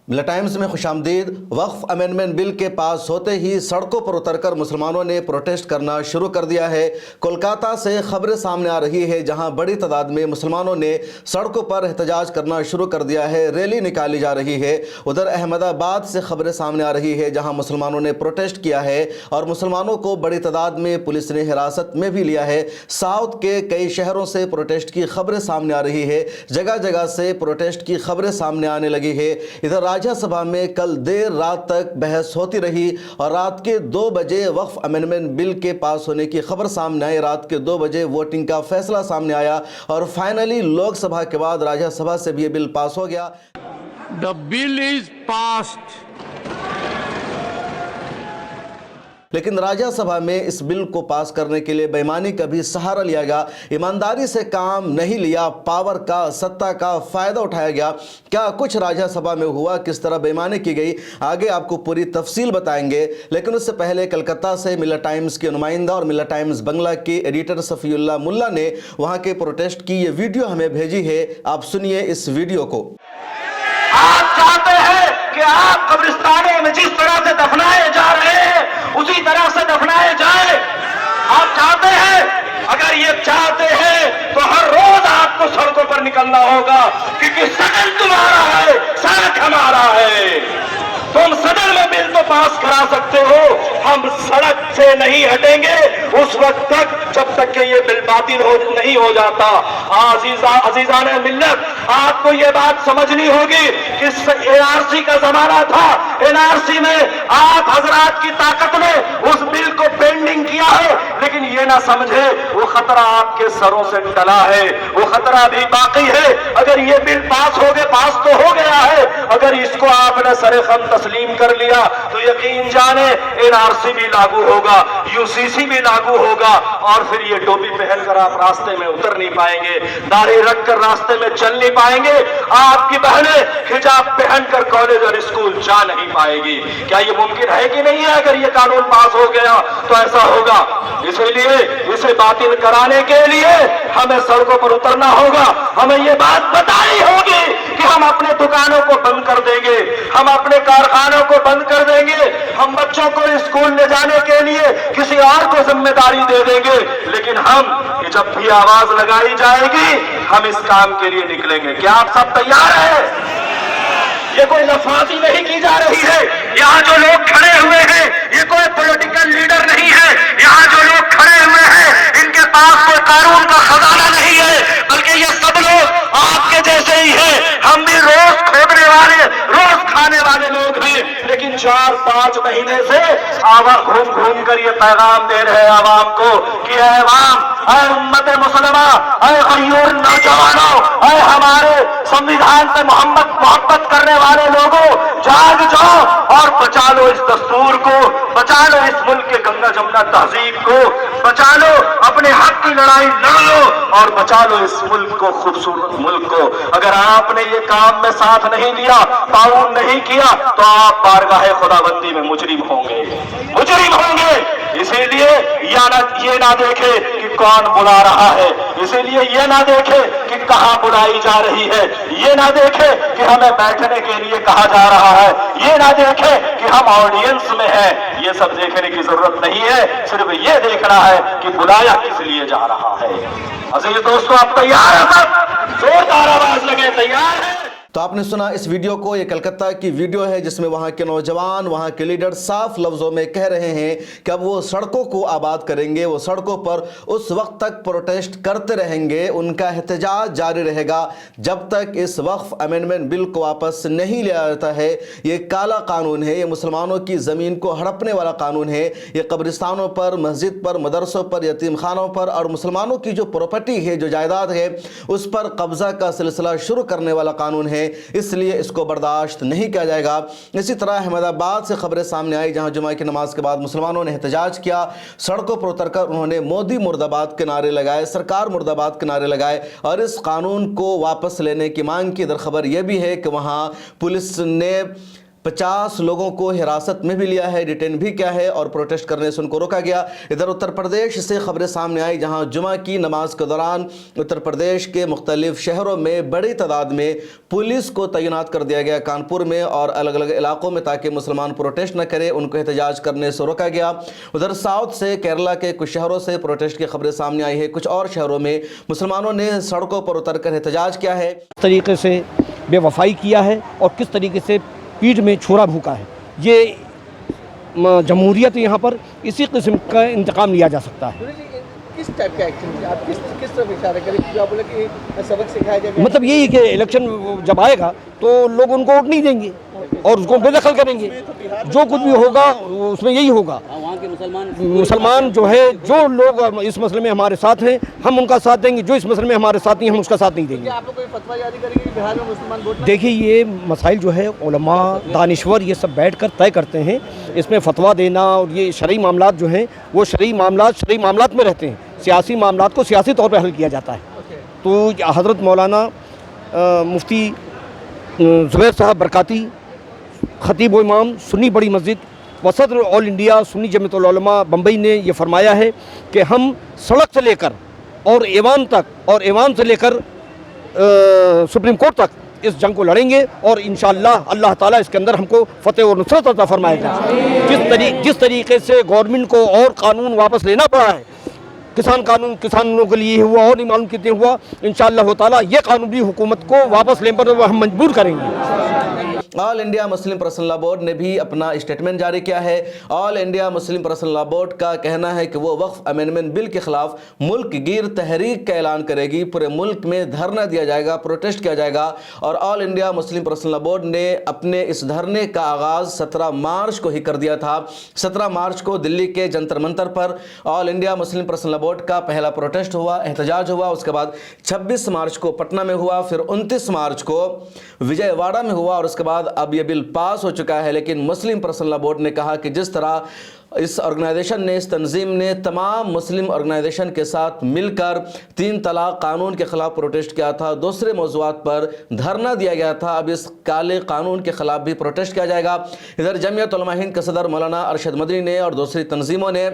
ملا ٹائمز میں خوش آمدید۔ وقف امینڈمنٹ بل کے پاس ہوتے ہی سڑکوں پر اتر کر مسلمانوں نے پروٹیسٹ کرنا شروع کر دیا ہے۔ کولکاتہ سے خبریں سامنے آ رہی ہے جہاں بڑی تعداد میں مسلمانوں نے سڑکوں پر احتجاج کرنا شروع کر دیا ہے، ریلی نکالی جا رہی ہے۔ ادھر احمد آباد سے خبریں سامنے آ رہی ہے جہاں مسلمانوں نے پروٹیسٹ کیا ہے اور مسلمانوں کو بڑی تعداد میں پولیس نے حراست میں بھی لیا ہے۔ ساؤتھ کے کئی شہروں سے پروٹیسٹ کی خبریں سامنے آ رہی ہے، جگہ جگہ سے پروٹیسٹ کی خبریں سامنے آنے لگی ہے۔ ادھر راجیہ سبھا میں کل دیر رات تک بحث ہوتی رہی اور رات کے 2 بجے وقف امینڈمنٹ بل کے پاس ہونے کی خبر سامنے آئی۔ رات کے 2 بجے ووٹنگ کا فیصلہ سامنے آیا اور فائنلی لوک سبھا کے بعد راجیہ سبھا سے بھی یہ بل پاس ہو گیا۔ The bill is passed. لیکن راجیہ سبھا میں اس بل کو پاس کرنے کے لیے بے ایمانی کا بھی سہارا لیا گیا، ایمانداری سے کام نہیں لیا، پاور کا، ستہ کا فائدہ اٹھایا گیا۔ کیا کچھ راجیہ سبھا میں ہوا، کس طرح بے ایمانی کی گئی، آگے آپ کو پوری تفصیل بتائیں گے۔ لیکن اس سے پہلے کلکتہ سے ملا ٹائمز کے نمائندہ اور ملا ٹائمز بنگلہ کے ایڈیٹر صفی اللہ ملا نے وہاں کے پروٹیسٹ کی یہ ویڈیو ہمیں بھیجی ہے، آپ سنیے اس ویڈیو کو۔ آپ چاہتے ہیں کہ آپ قبرستانوں میں جس طرح سے دفنائے جا رہے ہیں اسی طرح سے دفنائے جائے؟ آپ چاہتے ہیں؟ اگر یہ چاہتے ہیں تو ہر روز آپ کو سڑکوں پر نکلنا ہوگا، کیونکہ صدر تمہارا ہے، سڑک ہمارا ہے۔ تم صدر میں بل تو پاس کرا سکتے ہو، ہم سڑک سے نہیں ہٹیں گے اس وقت تک جب تک کہ یہ بل باطل نہیں ہو جاتا۔ عزیزان ملت، آپ کو یہ بات سمجھنی ہوگی کہ NRC کا زمانہ تھا، NRC میں آپ حضرات کی طاقت نے اس بل کو پینڈنگ کیا ہے، لیکن یہ نہ سمجھے وہ خطرہ آپ کے سروں سے ٹلا ہے، وہ خطرہ بھی باقی ہے۔ اگر یہ بل پاس ہو گئے، پاس تو ہو گیا ہے، اگر اس کو آپ نے سر خم تسلیم کر لیا تو یقین جانے NRC بھی لاگو ہوگا، UCC بھی لاگو ہوگا، اور پھر یہ ٹوپی پہن کر آپ راستے میں اتر نہیں پائیں گے، داڑھی رکھ کر راستے میں چل نہیں پائیں گے، آپ کی بہنیں حجاب پہن کر کالج اور اسکول جا نہیں پائے گی۔ کیا یہ ممکن ہے کہ نہیں ہے؟ اگر یہ قانون پاس ہو گیا تو ایسا ہوگا۔ اسی لیے اسے باطل کرانے کے لیے ہمیں سڑکوں پر اترنا ہوگا، ہمیں یہ بات بتانی ہوگی کہ ہم اپنے دکانوں کو بند کر دیں گے، ہم اپنے کارخانوں کو بند کر دیں گے، ہم بچوں کو اسکول لے جانے کے لیے کسی اور کو ذمہ داری دے دیں گے، لیکن ہم جب بھی آواز لگائی جائے گی ہم اس کام کے لیے نکلیں گے۔ کیا آپ سب تیار ہیں؟ یہ کوئی لفاظی نہیں کی جا رہی ہے، یہاں جو لوگ کھڑے ہوئے ہیں یہ کوئی پولیٹیکل لیڈر نہیں ہے، یہاں جو لوگ کھڑے ہوئے ہیں ان کے پاس کوئی قانون کا خزانہ نہیں ہے، بلکہ یہ سب لوگ آپ کے جیسے ہی ہیں، ہم بھی روز کھودنے والے، روز کھانے والے لوگ ہیں، لیکن 4-5 مہینے سے گھوم گھوم کر یہ پیغام دے رہے ہیں عوام کو کہ اے عوام، اے امت مسلمہ، اے غیور نوجوانوں، اے ہمارے سنویدھان سے محبت کرنے والے لوگوں، جاگ جاؤ اور بچا لو اس دستور کو، بچا لو اس ملک کے گنگا جمنا تہذیب کو، بچا لو اپنے حق کی لڑائی لڑ لو اور بچا لو اس ملک کو، خوبصورت ملک کو۔ اگر آپ نے یہ کام میں ساتھ نہیں دیا، تعاون نہیں کیا تو آپ بارگاہ خداوندی میں مجرم ہوں گے، مجرم ہوں گے۔ اسی لیے یہ نہ دیکھے کہ کون بلا رہا ہے، اسی لیے یہ نہ دیکھے کہ کہاں بلائی جا رہی ہے، یہ نہ دیکھے کہ ہمیں بیٹھنے کے لیے کہا جا رہا ہے، یہ نہ دیکھے کہ ہم آڈینس میں ہیں، یہ سب دیکھنے کی ضرورت نہیں ہے، صرف یہ دیکھنا ہے کہ بلایا کس لیے جا رہا ہے۔ عزیز دوستو، آپ تیار ہیں؟ سب زوردار آواز لگے، تیار ہیں؟ تو آپ نے سنا اس ویڈیو کو، یہ کلکتہ کی ویڈیو ہے جس میں وہاں کے نوجوان، وہاں کے لیڈر صاف لفظوں میں کہہ رہے ہیں کہ اب وہ سڑکوں کو آباد کریں گے، وہ سڑکوں پر اس وقت تک پروٹیسٹ کرتے رہیں گے، ان کا احتجاج جاری رہے گا جب تک اس وقف امینڈمنٹ بل کو واپس نہیں لیا جاتا ہے۔ یہ کالا قانون ہے، یہ مسلمانوں کی زمین کو ہڑپنے والا قانون ہے، یہ قبرستانوں پر، مسجد پر، مدرسوں پر، یتیم خانوں پر اور مسلمانوں کی جو پراپرٹی ہے، جو جائیداد ہے، اس پر قبضہ کا سلسلہ شروع کرنے والا قانون ہے، اس لیے اس کو برداشت نہیں کیا جائے گا۔ اسی طرح احمد آباد سے خبریں سامنے آئی جہاں جمعہ کی نماز کے بعد مسلمانوں نے احتجاج کیا، سڑکوں پر اتر کر انہوں نے مودی مرد آباد کے نعرے لگائے، سرکار مرد آباد کے نعرے لگائے اور اس قانون کو واپس لینے کی مانگ کی۔ درخبر یہ بھی ہے کہ وہاں پولیس نے 50 लोगों को हिरासत में भी लिया है, डिटेन भी किया है और प्रोटेस्ट करने से उनको रोका गया। इधर उत्तर प्रदेश से खबरें सामने आई जहां जुमा की नमाज के दौरान उत्तर प्रदेश के मुख्तलिफ शहरों में बड़ी तादाद में पुलिस को तैनात कर दिया गया, कानपुर में और अलग अलग इलाकों में, ताकि मुसलमान प्रोटेस्ट न करें, उनको एहतजाज करने से रोका गया। उधर साउथ से केरला के कुछ शहरों से प्रोटेस्ट की खबरें सामने आई है। कुछ और शहरों में मुसलमानों ने सड़कों पर उतरकर एहतजाज किया है। किस तरीके से बेवफाई किया है और किस तरीके से पीठ में छुरा भूका है, ये जमहूरियत यहाँ पर इसी किस्म का इंतकाम लिया जा सकता है। किस टाइप का एक्शन आप किस तरफ इशारा करें कि आप बोले कि सबक सिखाया जाएगा? मतलब यही कि इलेक्शन जब आएगा तो लोग उनको वोट नहीं देंगे और उसको बेदखल करेंगे, जो कुछ भी होगा उसमें यही होगा। वहाँ के मुसलमान जो है, जो लोग इस मसले में हमारे साथ हैं हम उनका साथ देंगे, जो इस मसले में हमारे साथ नहीं हम उसका साथ नहीं देंगे। आप लोग कोई फतवा जारी करेंगे कि बिहार में मुसलमान वोट? देखिए, ये मसाइल जो है उलमा दानिश्वर ये सब बैठ कर तय करते हैं। इसमें फतवा देना और ये शरई मामलात जो हैं वो शरई मामलात में रहते हैं, सियासी मामलात को सियासी तौर पर हल किया जाता है। तो हज़रत मौलाना मुफ्ती ज़ुबैर साहब बरकाती, खतीब व इमाम सुन्नी बड़ी मस्जिद व सदर ऑल इंडिया सुन्नी जमीयतुल उलमा बम्बई ने ये फरमाया है कि हम सड़क से लेकर और ऐवान तक और ऐवान से लेकर सुप्रीम कोर्ट तक इस जंग को लड़ेंगे और इंशाअल्लाह अल्लाह ताला इसके अंदर हमको फतेह और नुसरत अता फरमाएगा। जिस तरीके से गवर्नमेंट को और कानून वापस लेना पड़ा है, किसान कानून किसानों के लिए हुआ और नहीं मालूम कितने हुआ, इंशाअल्लाह ताला ये कानून भी हुकूमत को वापस लेने पर हम मजबूर करेंगे। All India Muslim personal law board ने भी अपना स्टेटमेंट जारी किया है। All India Muslim personal law board का कहना है कि वो वक्फ अमेंडमेंट बिल के खिलाफ मुल्क गिर तहरीक का ऐलान करेगी। पूरे मुल्क में धरना दिया जाएगा, प्रोटेस्ट किया जाएगा और all India Muslim personal law board ने अपने इस धरने का आगाज़ 17 मार्च को ही कर दिया था। 17 मार्च को दिल्ली के जंतर मंतर पर all India Muslim personal law board का पहला प्रोटेस्ट हुआ, एहतजाज हुआ। उसके बाद 26 मार्च को पटना में हुआ, फिर 29 मार्च को विजयवाड़ा में हुआ और उसके बाद अब यह बिल पास हो चुका है। लेकिन मुस्लिम पर्सनल लॉ बोर्ड ने कहा कि जिस तरह इस ऑर्गेनाइजेशन ने, इस तंजीम ने तमाम मुस्लिम ऑर्गेनाइजेशन के साथ मिलकर 3 तलाक कानून के खिलाफ प्रोटेस्ट किया था, दूसरे मौज़ूआत पर धरना दिया गया था, अब इस काले कानून के खिलाफ भी प्रोटेस्ट किया जाएगा। इधर जमीयत उलमा हिंद के सदर मौलाना अरशद मदनी ने और दूसरी तंजीमों ने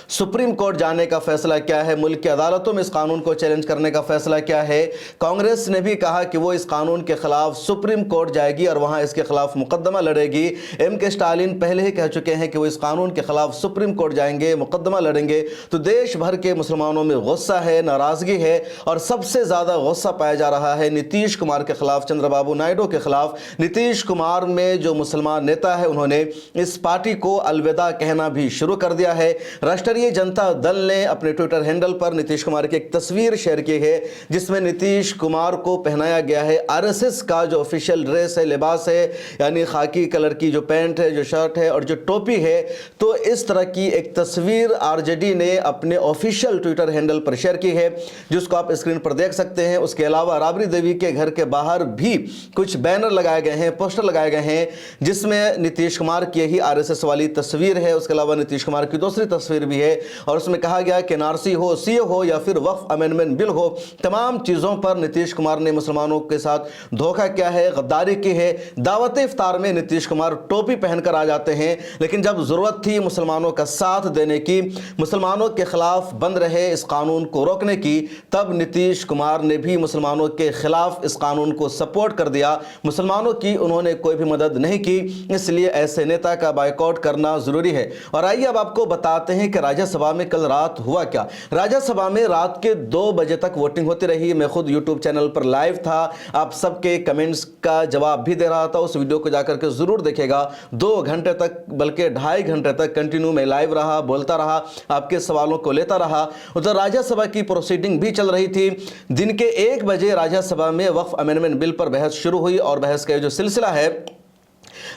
सुप्रीम कोर्ट जाने का फैसला किया है, मुल्क की अदालतों में इस कानून को चैलेंज करने का फैसला किया है। कांग्रेस ने भी कहा कि वो इस कानून के खिलाफ सुप्रीम कोर्ट जाएगी और वहां इसके खिलाफ मुकदमा लड़ेगी। के स्टालिन पहले ही कह चुके हैं कि वो इस कानून के खिलाफ सुप्रीम कोर्ट जाएंगे, मुकदमा लड़ेंगे। तो देश भर के मुसलमानों में गुस्सा है, नाराजगी है और सबसे ज़्यादा गुस्सा पाया जा रहा है नीतीश कुमार के खिलाफ, चंद्रबाबू नायडू के खिलाफ। नीतीश कुमार में जो मुसलमान नेता है उन्होंने इस पार्टी को अलविदा कहना भी शुरू कर दिया है। राष्ट्रीय जनता दल ने अपने ट्विटर हैंडल पर नीतीश कुमार की एक तस्वीर शेयर की है जिसमें नीतीश कुमार को पहनाया गया है आरएसएस का जो ऑफिशियल ड्रेस है, लिबास है, यानी खाकी कलर की जो पैंट है, जो शर्ट है और जो टोपी है। तो इस तरह की एक तस्वीर आरजेडी ने अपने ऑफिशियल ट्विटर हैंडल पर शेयर की है, जिसको आप स्क्रीन पर देख सकते हैं। उसके अलावा राबड़ी देवी के घर के बाहर भी कुछ बैनर लगाए गए हैं, पोस्टर लगाए गए हैं, जिसमें नीतीश कुमार की यही आरएसएस वाली तस्वीर है। उसके अलावा नीतीश कुमार की दूसरी तस्वीर भी है और उसमें कहा गया कि एनआरसी हो, सीए हो या फिर वक्फ अमेंडमेंट बिल हो, तमाम चीज़ों पर नीतीश कुमार ने मुसलमानों के साथ धोखा किया है, गद्दारी की है। दावत इफ्तार में नीतीश कुमार टोपी पहनकर आ जाते हैं, लेकिन जब ज़रूरत थी मुसलमानों का साथ देने की, मुसलमानों के खिलाफ बंद रहे इस कानून को रोकने की, तब नीतीश कुमार ने भी मुसलमानों के खिलाफ इस कानून को सपोर्ट कर दिया। मुसलमानों की उन्होंने कोई भी मदद नहीं की, इसलिए ऐसे नेता का बायकॉट करना ज़रूरी है। और आइए अब आपको बताते हैं कि राज्यसभा में कल रात हुआ क्या। राज्यसभा में रात के 2 बजे तक वोटिंग होती रही। मैं खुद यूट्यूब चैनल पर लाइव था, आप सबके कमेंट्स का जवाब भी दे रहा था। उस वीडियो को जाकर के जरूर देखेगा। 2 घंटे तक, बल्कि 2.5 घंटे तक कंटिन्यू में लाइव रहा, बोलता रहा, आपके सवालों को लेता रहा। उधर राज्यसभा की प्रोसीडिंग भी चल रही थी। दिन के 1 बजे राज्यसभा में वक्फ अमेंडमेंट बिल पर बहस शुरू हुई और बहस का जो सिलसिला है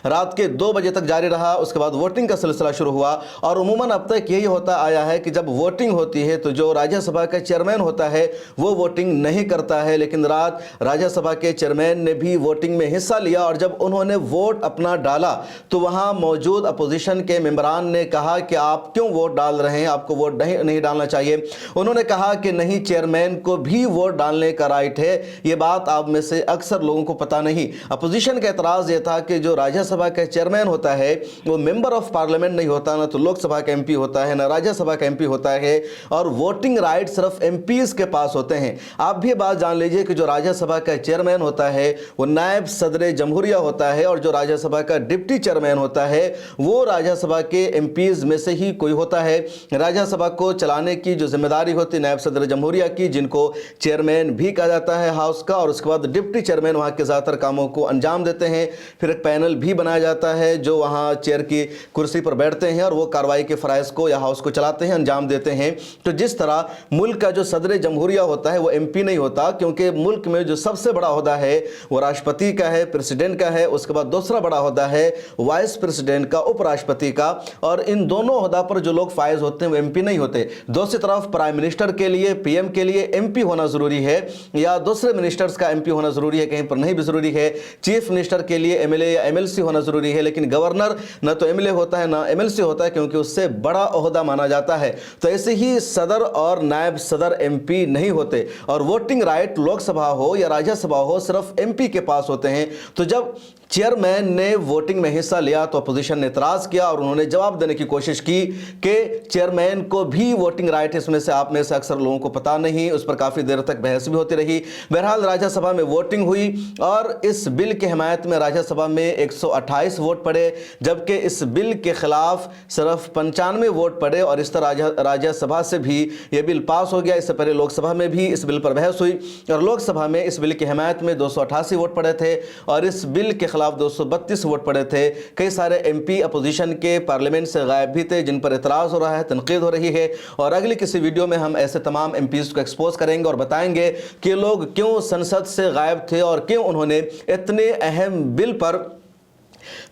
रात के 2 बजे तक जारी रहा। उसके बाद वोटिंग का सिलसिला शुरू हुआ और उमूमन अब तक यही होता आया है कि जब वोटिंग होती है तो जो राज्यसभा का चेयरमैन होता है वो वोटिंग नहीं करता है। लेकिन रात राज्यसभा के चेयरमैन ने भी वोटिंग में हिस्सा लिया और जब उन्होंने वोट अपना डाला तो वहां मौजूद अपोजिशन के मेंबरान ने कहा कि आप क्यों वोट डाल रहे हैं, आपको वोट नहीं डालना चाहिए। उन्होंने कहा कि नहीं, चेयरमैन को भी वोट डालने का राइट है। ये बात आप में से अक्सर लोगों को पता नहीं। अपोजिशन का एतराज़ ये था कि जो राज्य सभा का चेयरमैन होता है वो मेंबर ऑफ पार्लियामेंट नहीं होता, ना तो लोकसभा का एमपी होता है, ना राज्यसभा का एमपी होता है, और वोटिंग राइट सिर्फ एमपीज के पास होते हैं। आप भी बात जान लीजिए कि जो राज्यसभा का चेयरमैन होता है वो नायब सदर जमहूरिया होता है, और जो राज्यसभा का डिप्टी चेयरमैन होता है वो राज्यसभा के एमपीज में से ही कोई होता है। राज्यसभा को चलाने की जो जिम्मेदारी होती है नायब सदर जमहूरिया की, जिनको चेयरमैन भी कहा जाता है हाउस का, और उसके बाद डिप्टी चेयरमैन वहाँ के ज़्यादातर कामों को अंजाम देते हैं। फिर एक पैनल भी बनाया जाता है जो वहाँ चेयर की कुर्सी पर बैठते हैं और वो कार्रवाई के फ़राइज़ को या हाउस को चलाते हैं, अंजाम देते हैं। तो जिस तरह मुल्क का जो सदर जमहूरिया होता है वो एमपी नहीं होता, क्योंकि मुल्क में जो सबसे बड़ा ओहदा है वो राष्ट्रपति का है, प्रेसिडेंट का है, उसके बाद दूसरा बड़ा ओहदा है वाइस प्रेसिडेंट का, उपराष्ट्रपति का, और इन दोनों ओहदा पर जो लोग फायज होते हैं वो एमपी नहीं होते। दूसरी तरफ प्राइम मिनिस्टर के लिए, पीएम के लिए एमपी होना ज़रूरी है, या दूसरे मिनिस्टर्स का एमपी होना ज़रूरी है, कहीं पर नहीं भी ज़रूरी है। चीफ मिनिस्टर के लिए एमएलए या एमएलसी होना ज़रूरी है, लेकिन गवर्नर न तो एमएलए होता है ना एमएलसी होता है, क्योंकि उससे बड़ा ओहदा माना जाता है। तो ऐसे ही सदर और नायब सदर एमपी नहीं होते, और वोटिंग राइट लोकसभा हो या राज्यसभा हो सिर्फ एमपी के पास होते हैं। तो जब चेयरमैन ने वोटिंग में हिस्सा लिया तो अपोजिशन ने इतराज़ किया और उन्होंने जवाब देने की कोशिश की कि चेयरमैन को भी वोटिंग राइट, इसमें से आप में से अक्सर लोगों को पता नहीं, उस पर काफ़ी देर तक बहस भी होती रही। बहरहाल राज्यसभा में वोटिंग हुई और इस बिल की हिमायत में राज्यसभा में 128 वोट पड़े, जबकि इस बिल के खिलाफ सिर्फ 95 वोट पड़े, और इस तरह राज्यसभा से भी यह बिल पास हो गया। इससे पहले लोकसभा में भी इस बिल पर बहस हुई और लोकसभा में इस बिल की हिमायत में 288 वोट पड़े थे और इस बिल के खिलाफ 232 वोट पड़े थे। कई सारे एमपी अपोजिशन के पार्लियामेंट से गायब भी थे, जिन पर इतराज़ हो रहा है, तनकीद हो रही है, और अगली किसी वीडियो में हम ऐसे तमाम एमपीज़ को एक्सपोज करेंगे और बताएंगे कि लोग क्यों संसद से गायब थे और क्यों उन्होंने इतने अहम बिल पर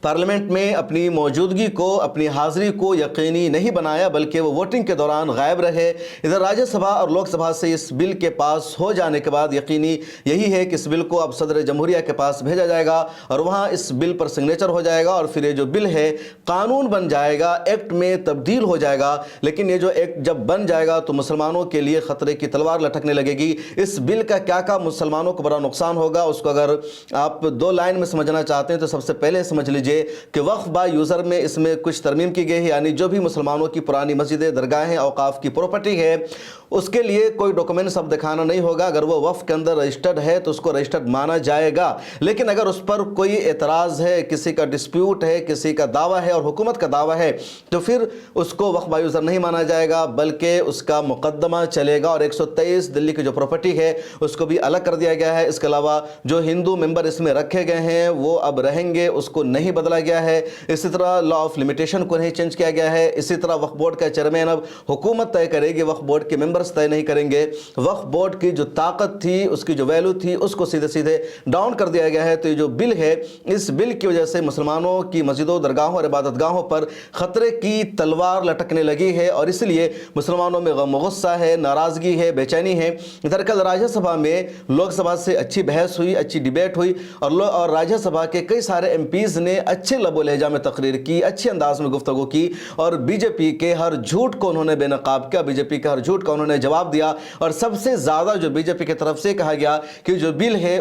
पार्लियामेंट में अपनी मौजूदगी को, अपनी हाज़िरी को यकीनी नहीं बनाया, बल्कि वो वोटिंग के दौरान गायब रहे। इधर राज्यसभा और लोकसभा से इस बिल के पास हो जाने के बाद यकीनी यही है कि इस बिल को अब सदर जमहूरिया के पास भेजा जाएगा और वहाँ इस बिल पर सिग्नेचर हो जाएगा, और फिर ये जो बिल है कानून बन जाएगा, एक्ट में तब्दील हो जाएगा। लेकिन ये जो एक्ट जब बन जाएगा तो मुसलमानों के लिए ख़तरे की तलवार लटकने लगेगी। इस बिल का क्या क्या मुसलमानों को बड़ा नुकसान होगा, उसको अगर आप 2 लाइन में समझना चाहते हैं तो सबसे पहले समझ लीजिए कि वक्फ बाय यूज़र में इसमें कुछ तरमीम की गई है, यानी जो भी मुसलमानों की पुरानी मस्जिदें, दरगाहें, औकाफ की प्रॉपर्टी है, उसके लिए कोई डॉक्यूमेंट्स अब दिखाना नहीं होगा। अगर वो वक्फ के अंदर रजिस्टर्ड है तो उसको रजिस्टर्ड माना जाएगा। लेकिन अगर उस पर कोई एतराज़ है, किसी का डिस्प्यूट है, किसी का दावा है और हुकूमत का दावा है, तो फिर उसको वक्फ बाय यूज़र नहीं माना जाएगा, बल्कि उसका मुकदमा चलेगा। और 123 दिल्ली की जो प्रॉपर्टी है उसको भी अलग कर दिया गया है। इसके अलावा जो हिंदू मेंबर इसमें रखे गए हैं वो अब रहेंगे, उसको नहीं बदला गया है। इसी तरह लॉ ऑफ लिमिटेशन को नहीं चेंज किया गया है। इसी तरह वक्फ बोर्ड का चेयरमैन अब हुकूमत तय करेगी, वक्फ बोर्ड के मेंबर्स तय नहीं करेंगे। वक्फ बोर्ड की जो ताकत थी, उसकी जो वैल्यू थी, उसको सीधे सीधे डाउन कर दिया गया है। तो ये जो बिल है, इस बिल की वजह से मुसलमानों की मस्जिदों, दरगाहों और इबादतगाहों पर खतरे की तलवार लटकने लगी है और इसलिए मुसलमानों में गम गुस्सा है, नाराज़गी है, बेचैनी है। इधर कल राज्यसभा में लोकसभा से अच्छी बहस हुई, अच्छी डिबेट हुई और राज्यसभा के कई सारे एमपीज़ ने अच्छे लबो लहजा में तकरीर की, अच्छे अंदाज में गुफ्तगू की और बीजेपी के हर झूठ को उन्होंने बेनकाब किया, बीजेपी के हर झूठ का उन्होंने जवाब दिया। और सबसे ज़्यादा जो बीजेपी की तरफ से कहा गया कि जो बिल है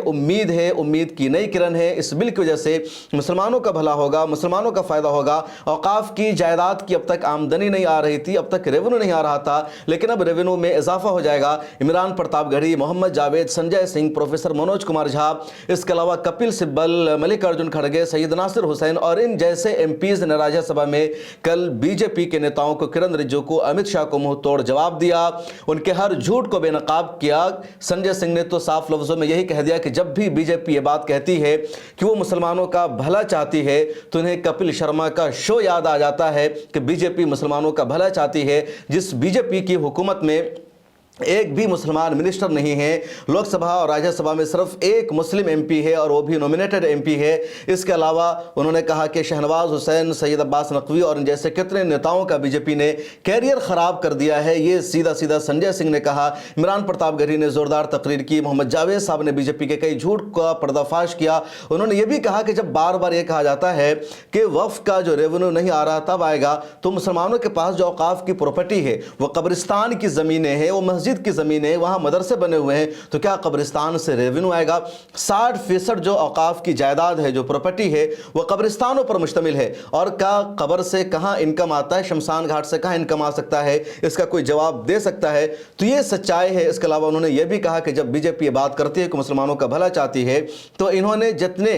उम्मीद की नई किरण है, इस बिल की वजह से मुसलमानों का भला होगा, मुसलमानों का फ़ायदा होगा। औकाफ की जायदाद की अब तक आमदनी नहीं आ रही थी, अब तक रेवेन्यू नहीं आ रहा था, लेकिन अब रेवेन्यू में इजाफा हो जाएगा। इमरान प्रतापगढ़ी, मोहम्मद जावेद, संजय सिंह, प्रोफेसर मनोज कुमार झा, इसके अलावा कपिल सिब्बल, मल्लिकार्जुन खड़गे, सैयद नासिर हुसैन और इन जैसे एमपीज़ ने राज्यसभा में कल बीजेपी के नेताओं को, किरण रिजिजू को, अमित शाह को मुंह तोड़ जवाब दिया, उनके हर झूठ को बेनकाब किया। संजय सिंह ने तो साफ लफ्ज़ों में यही कह दिया कि जब भी बीजेपी ये बात कहती है कि वो मुसलमानों का भला चाहती है तो उन्हें कपिल शर्मा का शो याद आ जाता है कि बीजेपी मुसलमानों का भला चाहती है। जिस बीजेपी की हुकूमत में एक भी मुसलमान मिनिस्टर नहीं है, लोकसभा और राज्यसभा में सिर्फ एक मुस्लिम एमपी है और वो भी नॉमिनेटेड एमपी है। इसके अलावा उन्होंने कहा कि शहनवाज हुसैन, सैयद अब्बास नकवी और जैसे कितने नेताओं का बीजेपी ने कैरियर ख़राब कर दिया है, ये सीधा सीधा संजय सिंह ने कहा। इमरान प्रतापगढ़ी ने ज़ोरदार तकरीर की, मोहम्मद जावेद साहब ने बीजेपी के कई झूठ का पर्दाफाश किया। उन्होंने ये भी कहा कि जब बार बार ये कहा जाता है कि वक्फ का जो रेवेन्यू नहीं आ रहा तब आएगा, तो मुसलमानों के पास जो औकाफ की प्रॉपर्टी है, वो कब्रिस्तान की ज़मीनें हैं, वो मस्जिद मस्जिद की ज़मीन है, वहाँ मदरसे बने हुए हैं, तो क्या कब्रिस्तान से रेवेन्यू आएगा? 60% जो औकाफ की जायदाद है, जो प्रॉपर्टी है, वो कब्रिस्तानों पर मुश्तमिल है। और क्या कब्र से कहाँ इनकम आता है, शमशान घाट से कहाँ इनकम आ सकता है? इसका कोई जवाब दे सकता है? तो ये सच्चाई है। इसके अलावा उन्होंने ये भी कहा कि जब बीजेपी ये बात करती है कि मुसलमानों का भला चाहती है, तो इन्होंने जितने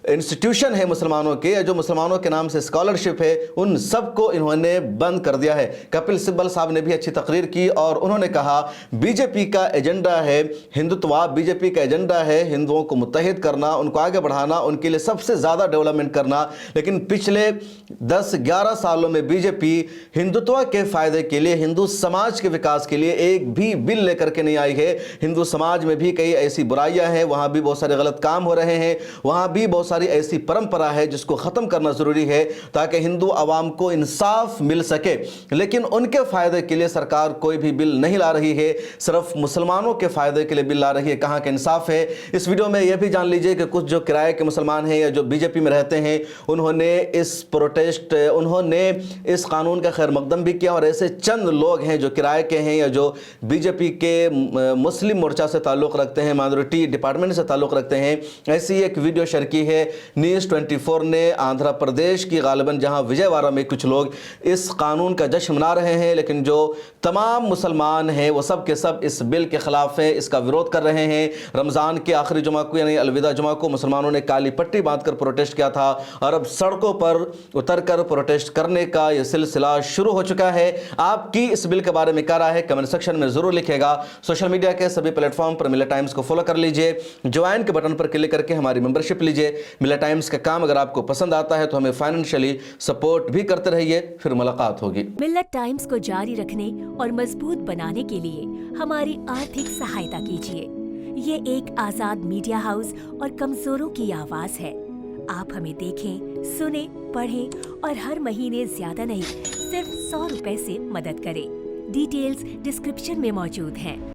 इंस्टीट्यूशन है मुसलमानों के, या जो मुसलमानों के नाम से स्कॉलरशिप है, उन सब को इन्होंने बंद कर दिया है। कपिल सिब्बल साहब ने भी अच्छी तकरीर की और उन्होंने कहा बीजेपी का एजेंडा है हिंदुत्व, बीजेपी का एजेंडा है हिंदुओं को मुत्तहिद करना, उनको आगे बढ़ाना, उनके लिए सबसे ज़्यादा डेवलपमेंट करना। लेकिन पिछले 10-11 सालों में बीजेपी हिंदुत्व के फ़ायदे के लिए, हिंदू समाज के विकास के लिए एक भी बिल लेकर के नहीं आई है। हिंदू समाज में भी कई ऐसी बुराइयां हैं, वहाँ भी बहुत सारे गलत काम हो रहे हैं, वहाँ भी बहुत सारी ऐसी परंपरा है जिसको ख़त्म करना ज़रूरी है ताकि हिंदू आवाम को इंसाफ मिल सके। लेकिन उनके फ़ायदे के लिए सरकार कोई भी बिल नहीं ला रही है, सिर्फ मुसलमानों के फ़ायदे के लिए बिल ला रही है। कहाँ का इंसाफ है? इस वीडियो में यह भी जान लीजिए कि कुछ जो किराए के मुसलमान हैं या जो बीजेपी में रहते हैं, उन्होंने इस कानून का खैर मकदम भी किया, और ऐसे चंद लोग हैं जो किराए के हैं या जो बीजेपी के मुस्लिम मोर्चा से ताल्लुक़ रखते हैं, माइनॉरिटी डिपार्टमेंट से ताल्लुक़ रखते हैं। ऐसी एक वीडियो शेयर की है न्यूज़ 24 ने आंध्र प्रदेश की, गालिबन जहां विजयवाड़ा में कुछ लोग इस कानून का जश्न मना रहे हैं, लेकिन जो तमाम मुसलमान हैं वो सब के सब इस बिल के खिलाफ हैं, इसका विरोध कर रहे हैं। रमज़ान के आखिरी जुमा को यानी अलविदा जुमा को मुसलमानों ने काली पट्टी बांधकर प्रोटेस्ट किया था, और अब सड़कों पर उतरकर प्रोटेस्ट करने का यह सिलसिला शुरू हो चुका है। आपकी इस बिल के बारे में क्या राय है, कमेंट सेक्शन में ज़रूर लिखेगा। सोशल मीडिया के सभी प्लेटफॉर्म पर मिलत टाइम्स को फॉलो कर लीजिए, ज्वाइन के बटन पर क्लिक करके हमारी मेंबरशिप लीजिए। मिलत टाइम्स का काम अगर आपको पसंद आता है तो हमें फाइनेंशियली सपोर्ट भी करते रहिए। फिर मुलाकात होगी। मिल्लत टाइम्स को जारी रखने और मजबूत बनाने के लिए हमारी आर्थिक सहायता कीजिए। ये एक आजाद मीडिया हाउस और कमजोरों की आवाज है। आप हमें देखें, सुने, पढ़ें और हर महीने ज्यादा नहीं, सिर्फ 100 रुपए से मदद करें। डिटेल्स डिस्क्रिप्शन में मौजूद हैं।